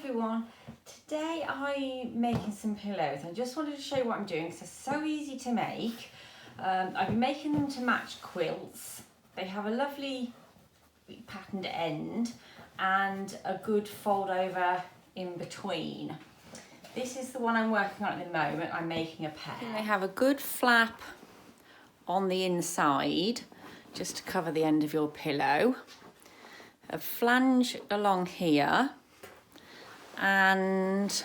everyone. Today I'm making some pillows. I just wanted to show you what I'm doing because they're so easy to make. I've been making them to match quilts. They have a lovely patterned end and a good fold over in between. This is the one I'm working on at the moment. I'm making a pair. They have a good flap on the inside just to cover the end of your pillow. A flange along here, and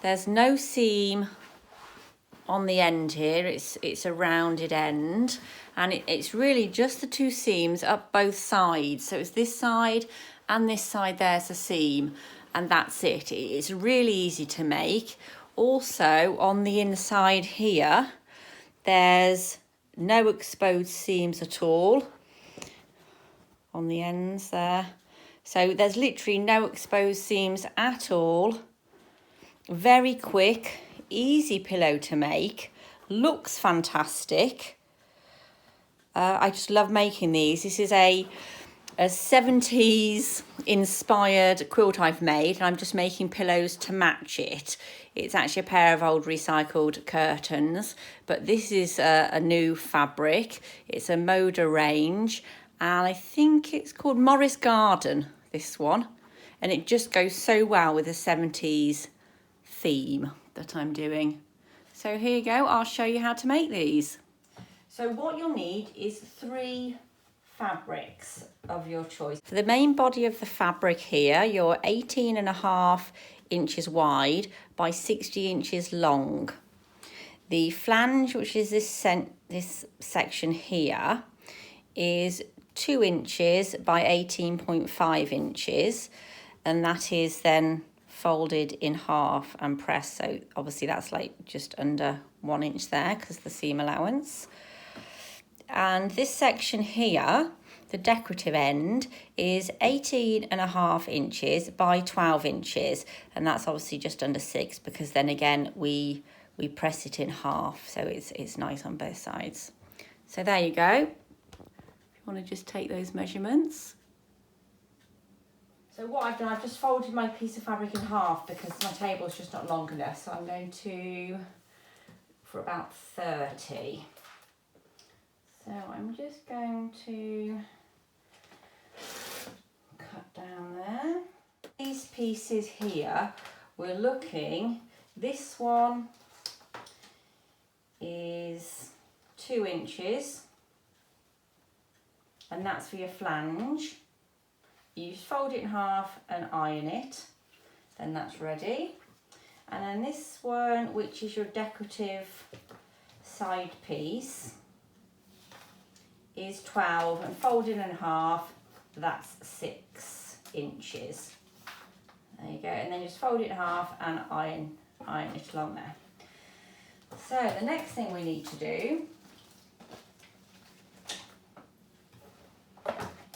there's no seam on the end here. It's a rounded end, and it's really just the two seams up both sides. So it's this side and this side, there's a seam, and that's it. It's really easy to make. Also on the inside here, there's no exposed seams at all on the ends there. So there's literally no exposed seams at all. Very quick, easy pillow to make. Looks fantastic. I just love making these. This is a 70s inspired quilt I've made, and I'm just making pillows to match it. It's actually a pair of old recycled curtains, but this is a new fabric. It's a Moda range, and I think it's called Morris Garden, this one. And it just goes so well with the 70s theme that I'm doing. So here you go, I'll show you how to make these. So what you'll need is 3 fabrics of your choice. For the main body of the fabric here, you're 18.5 inches wide by 60 inches long. The flange, which is this section here, is 2 inches by 18.5 inches, and that is then folded in half and pressed. So obviously that's like just under 1 inch there because the seam allowance. And this section here, the decorative end, is 18.5 inches by 12 inches, and that's obviously just under 6 because then again we press it in half, so it's nice on both sides. So there you go. Want to just take those measurements. So what I've done, I've just folded my piece of fabric in half because my table's just not long enough, so I'm going to for about 30. So I'm just going to cut down there. These pieces here, we're looking, this one is 2 inches. And that's for your flange. You just fold it in half and iron it, then that's ready. And then this one, which is your decorative side piece, is 12, and folded in half, that's 6 inches. There you go, and then just fold it in half and iron it along there. So the next thing we need to do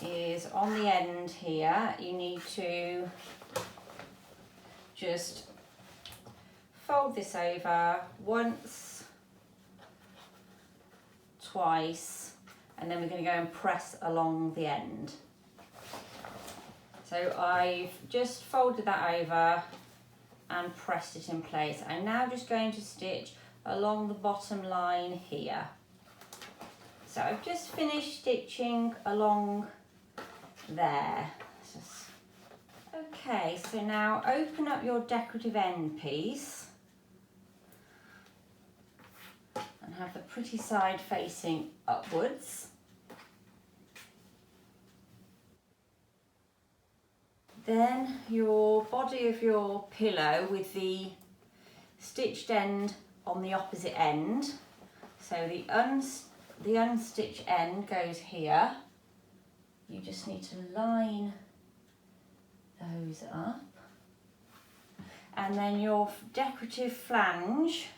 is on the end here, you need to just fold this over once, twice, and then we're going to go and press along the end. So I've just folded that over and pressed it in place. I'm now just going to stitch along the bottom line here. So I've just finished stitching along there. Okay, so now open up your decorative end piece and have the pretty side facing upwards. Then your body of your pillow with the stitched end on the opposite end. So the unstitched end goes here. You just need to line those up. And then your decorative flange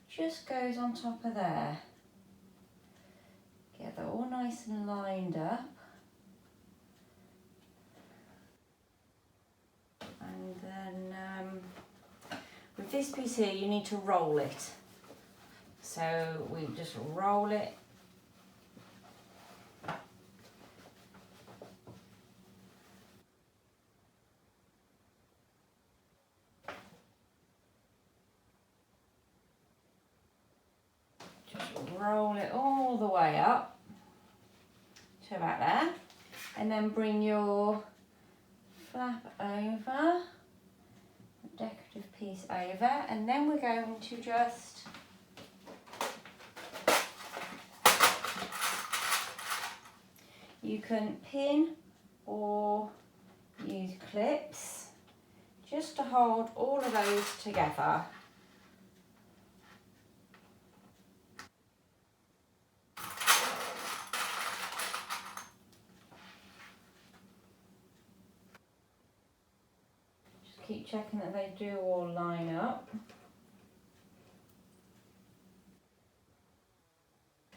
just goes on top of there. Get that all nice and lined up. And then with this piece here, you need to roll it. So we just roll it roll it all the way up to about there, and then bring your flap over, decorative piece over, and then we're going to just you can pin or use clips just to hold all of those together. Just keep checking that they do all line up.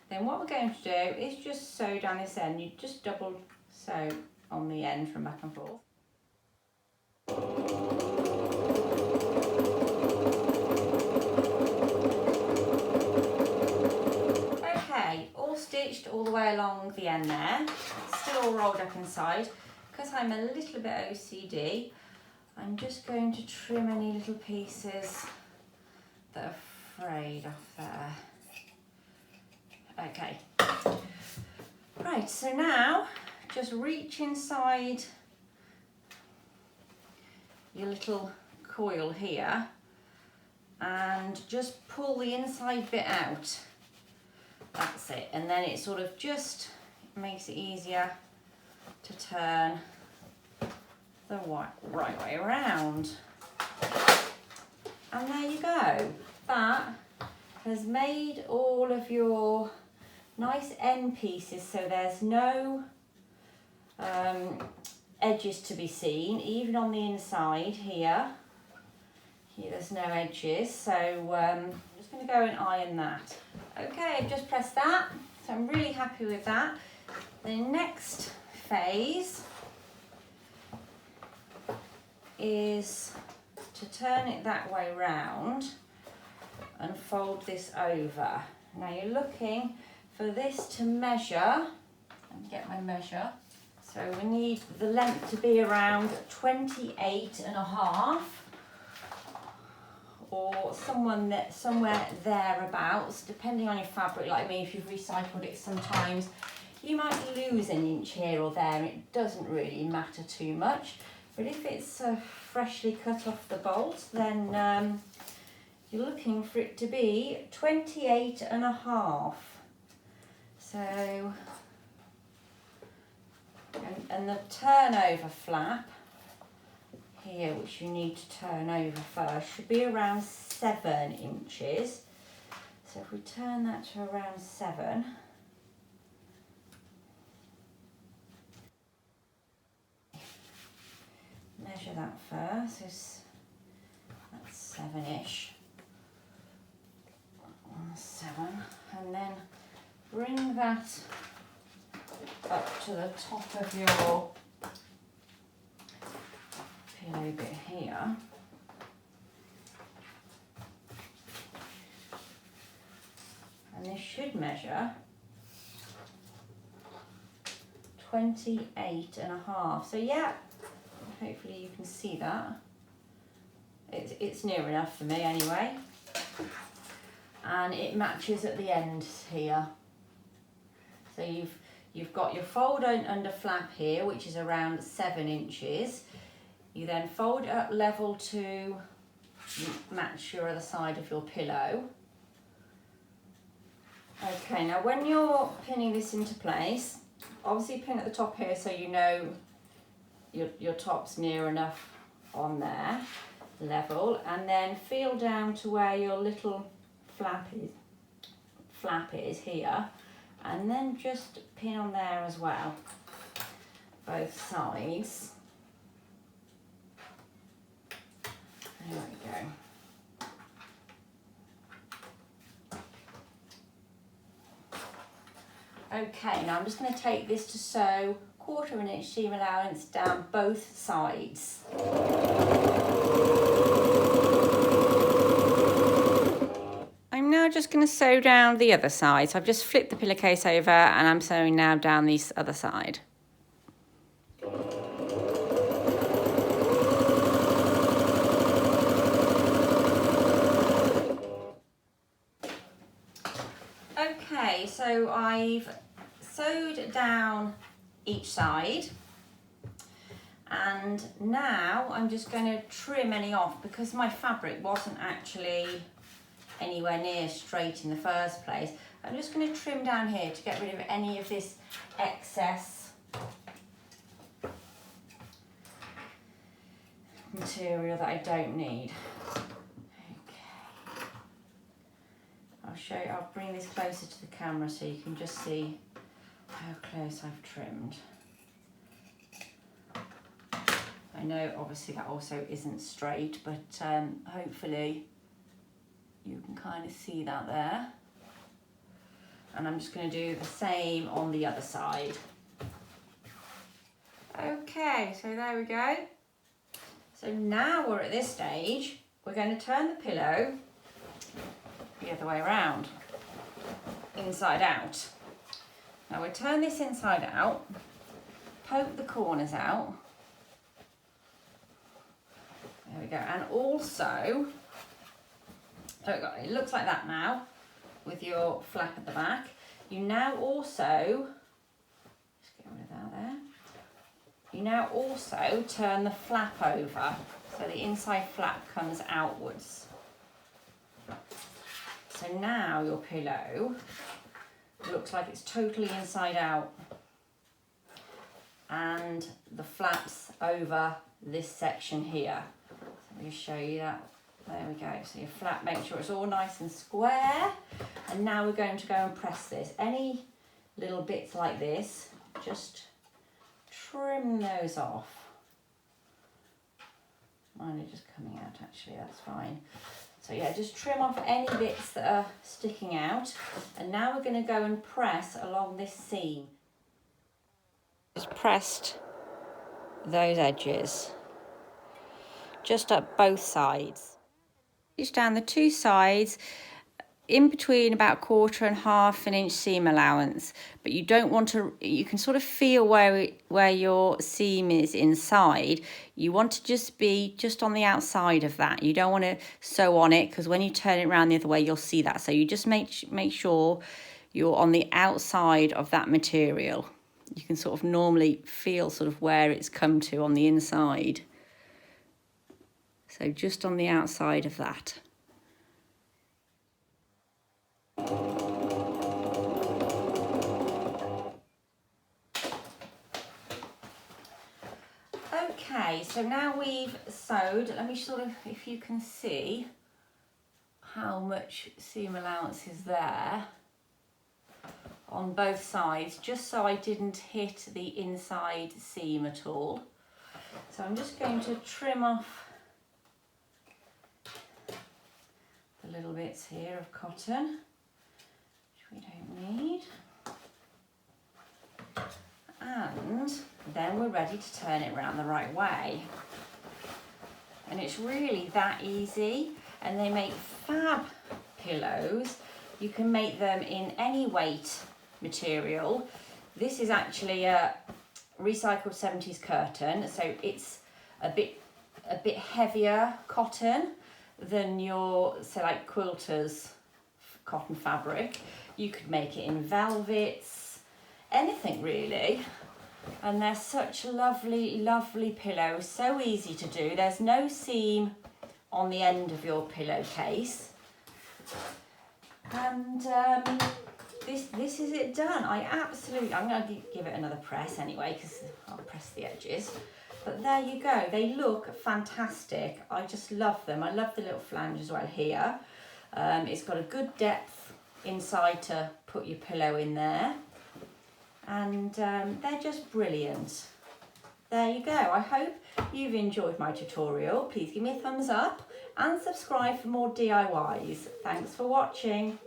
Then what we're going to do is just sew down this end. You just double sew on the end from back and forth. Okay, all stitched all the way along the end there. Still all rolled up inside. Because I'm a little bit OCD, I'm just going to trim any little pieces that are frayed off there. Okay, right, so now just reach inside your little coil here and just pull the inside bit out. That's it, and then it sort of just makes it easier to turn the right way around. And there you go. That has made all of your nice end pieces so there's no edges to be seen, even on the inside here. Here there's no edges, so I'm just going to go and iron that. Okay, I've just pressed that, so I'm really happy with that. The next phase is to turn it that way round and fold this over. Now you're looking for this to measure, let me get my measure. So we need the length to be around 28.5 or somewhere thereabouts, depending on your fabric. Like me, if you've recycled it sometimes, you might lose an inch here or there. It doesn't really matter too much. But if it's freshly cut off the bolt, then you're looking for it to be 28.5. So, and the turnover flap here, which you need to turn over first, should be around 7 inches. So if we turn that to around 7, measure that first, so that's 7-ish, 7, and then bring that up to the top of your pillow bit here. And this should measure 28.5. So yeah, hopefully you can see that. It's near enough for me anyway. And it matches at the end here. So you've got your fold under flap here, which is around 7 inches. You then fold it up level to match your other side of your pillow. Okay, now when you're pinning this into place, obviously pin at the top here so you know your top's near enough on there, level, and then feel down to where your little flap is here, and then just pin on there as well, both sides. There we go. Okay, now I'm just going to take this to sew 1/4 inch seam allowance down both sides. I'm now just going to sew down the other side. So I've just flipped the pillowcase over and I'm sewing now down this other side. Okay, so I've sewed down each side, and now I'm just going to trim any off because my fabric wasn't actually anywhere near straight in the first place. I'm just going to trim down here to get rid of any of this excess material that I don't need. Okay, I'll bring this closer to the camera so you can just see how close I've trimmed. I know obviously that also isn't straight, but hopefully you can kind of see that there. And I'm just going to do the same on the other side. Okay, so there we go. So now we're at this stage, we're going to turn the pillow the other way around, inside out. Now we turn this inside out, poke the corners out. There we go. And also, so it looks like that now with your flap at the back. You now also, just get rid of that there. You now also turn the flap over, so the inside flap comes outwards. So now your pillow looks like it's totally inside out, and the flap's over this section here. So let me show you that. There we go. So your flap, make sure it's all nice and square. And now we're going to go and press this. Any little bits like this, just trim those off. Mine are just coming out actually, that's fine. So yeah, just trim off any bits that are sticking out. And now we're going to go and press along this seam. Just pressed those edges, just up both sides. Stitch down the two sides, in between about 1/4 and 1/2 inch seam allowance, but you don't want to, you can sort of feel where your seam is inside. You want to just be just on the outside of that. You don't want to sew on it, because when you turn it around the other way you'll see that. So you just make sure you're on the outside of that material. You can sort of normally feel sort of where it's come to on the inside. So just on the outside of that. Okay, so now we've sewed, let me sort of, if you can see how much seam allowance is there on both sides, just so I didn't hit the inside seam at all. So I'm just going to trim off the little bits here of cotton, which we don't need. And then we're ready to turn it around the right way. And it's really that easy, and they make fab pillows. You can make them in any weight material. This is actually a recycled 70s curtain, so it's a bit heavier cotton than your, say, like quilters cotton fabric. You could make it in velvets, anything really. And they're such lovely, lovely pillows, so easy to do. There's no seam on the end of your pillowcase. And this is it done. I'm going to give it another press anyway, because I'll press the edges. But there you go. They look fantastic. I just love them. I love the little flange as well here. It's got a good depth inside to put your pillow in there. And they're just brilliant. There you go. I hope you've enjoyed my tutorial. Please give me a thumbs up and subscribe for more DIYs. Thanks for watching.